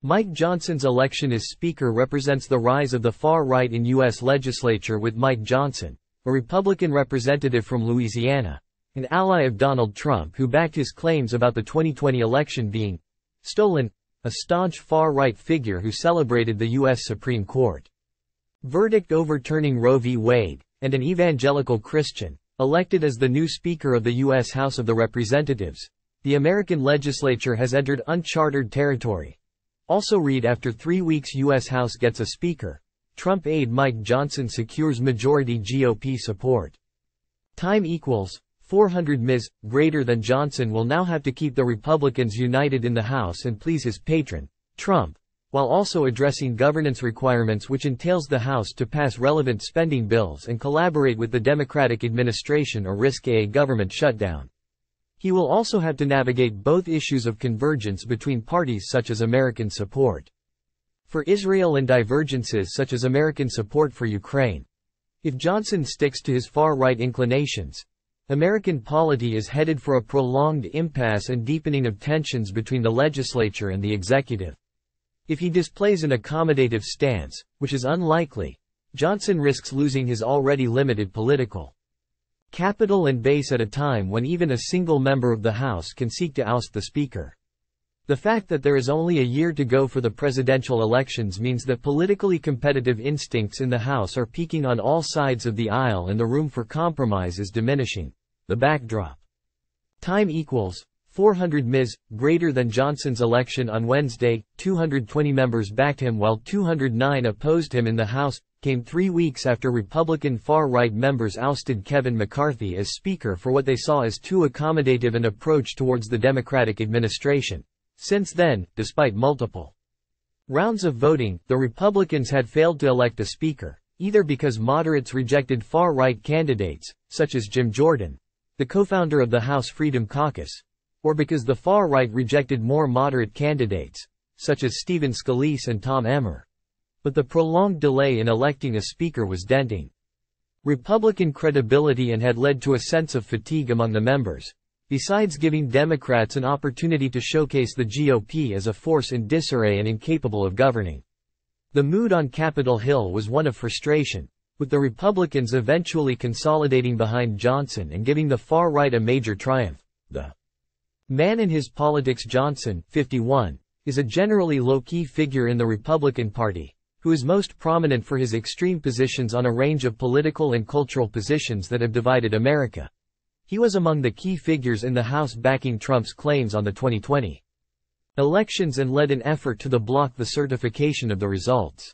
Mike Johnson's election as Speaker represents the rise of the far right in U.S. legislature, with Mike Johnson, a Republican representative from Louisiana, an ally of Donald Trump who backed his claims about the 2020 election being stolen, a staunch far-right figure who celebrated the U.S. Supreme Court verdict overturning Roe v. Wade, and an evangelical Christian, elected as the new Speaker of the U.S. House of Representatives. The American legislature has entered unchartered territory. Also read: after 3 weeks U.S. House gets a Speaker. Trump aide Mike Johnson secures majority GOP support. Time equals 400 Ms. Greater than Johnson will now have to keep the Republicans united in the House and please his patron, Trump, while also addressing governance requirements, which entails the House to pass relevant spending bills and collaborate with the Democratic administration or risk a government shutdown. He will also have to navigate both issues of convergence between parties such as American support for Israel and divergences such as American support for Ukraine. If Johnson sticks to his far-right inclinations, American polity is headed for a prolonged impasse and deepening of tensions between the legislature and the executive. If he displays an accommodative stance, which is unlikely, Johnson risks losing his already limited political capital and base at a time when even a single member of the House can seek to oust the Speaker. The fact that there is only a year to go for the presidential elections means that politically competitive instincts in the House are peaking on all sides of the aisle and the room for compromise is diminishing. The backdrop. Time equals 400 Ms. Greater than Johnson's election on Wednesday, 220 members backed him while 209 opposed him in the House, came 3 weeks after Republican far-right members ousted Kevin McCarthy as Speaker for what they saw as too accommodative an approach towards the Democratic administration. Since then, despite multiple rounds of voting, the Republicans had failed to elect a Speaker, either because moderates rejected far-right candidates, such as Jim Jordan, the co-founder of the House Freedom Caucus, or because the far-right rejected more moderate candidates, such as Stephen Scalise and Tom Emmer. But the prolonged delay in electing a Speaker was denting Republican credibility and had led to a sense of fatigue among the members, besides giving Democrats an opportunity to showcase the GOP as a force in disarray and incapable of governing. The mood on Capitol Hill was one of frustration, with the Republicans eventually consolidating behind Johnson and giving the far right a major triumph. The man in his politics, Johnson, 51, is a generally low-key figure in the Republican Party, who is most prominent for his extreme positions on a range of political and cultural positions that have divided America. He was among the key figures in the House backing Trump's claims on the 2020 elections and led an effort to block the certification of the results.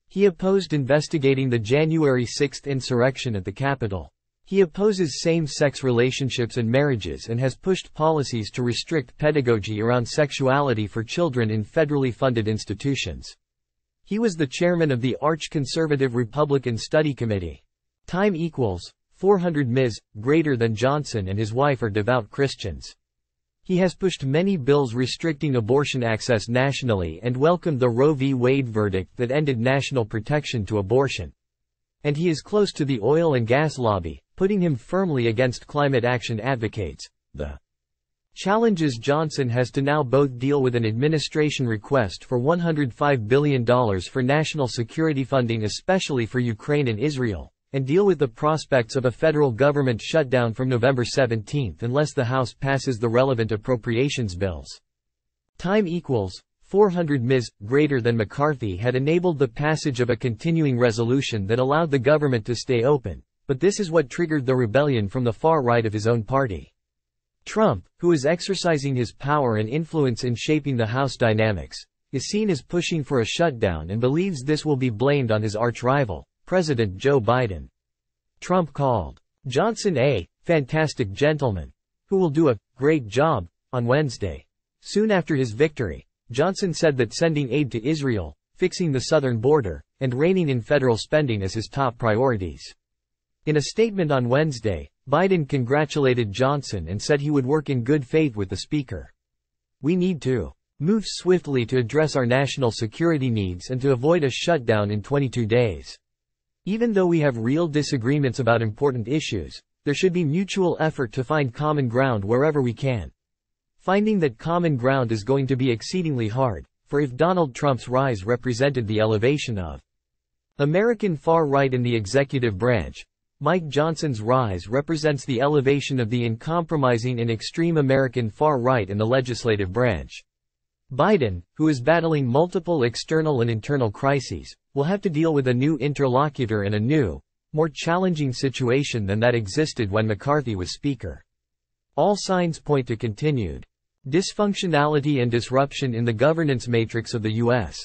He opposed investigating the January 6 insurrection at the Capitol. He opposes same-sex relationships and marriages and has pushed policies to restrict pedagogy around sexuality for children in federally funded institutions. He was the chairman of the arch-conservative Republican Study Committee. Time equals 400 Ms. Greater than Johnson and his wife are devout Christians. He has pushed many bills restricting abortion access nationally and welcomed the Roe v. Wade verdict that ended national protection to abortion. And he is close to the oil and gas lobby, putting him firmly against climate action advocates. The challenges Johnson has to now both deal with an administration request for $105 billion for national security funding, especially for Ukraine and Israel, and deal with the prospects of a federal government shutdown from November 17 unless the House passes the relevant appropriations bills. Time equals 400 Ms. Greater than McCarthy had enabled the passage of a continuing resolution that allowed the government to stay open, but this is what triggered the rebellion from the far right of his own party. Trump, who is exercising his power and influence in shaping the House dynamics, is seen as pushing for a shutdown and believes this will be blamed on his arch-rival, President Joe Biden. Trump called Johnson a fantastic gentleman, who will do a great job, on Wednesday. Soon after his victory, Johnson said that sending aid to Israel, fixing the southern border, and reining in federal spending as his top priorities. In a statement on Wednesday, Biden congratulated Johnson and said he would work in good faith with the Speaker. "We need to move swiftly to address our national security needs and to avoid a shutdown in 22 days. Even though we have real disagreements about important issues, there should be mutual effort to find common ground wherever we can. Finding that common ground is going to be exceedingly hard," for if Donald Trump's rise represented the elevation of American far-right in the executive branch, Mike Johnson's rise represents the elevation of the uncompromising and extreme American far-right in the legislative branch. Biden, who is battling multiple external and internal crises, will have to deal with a new interlocutor and a new, more challenging situation than that existed when McCarthy was Speaker. All signs point to continued dysfunctionality and disruption in the governance matrix of the U.S.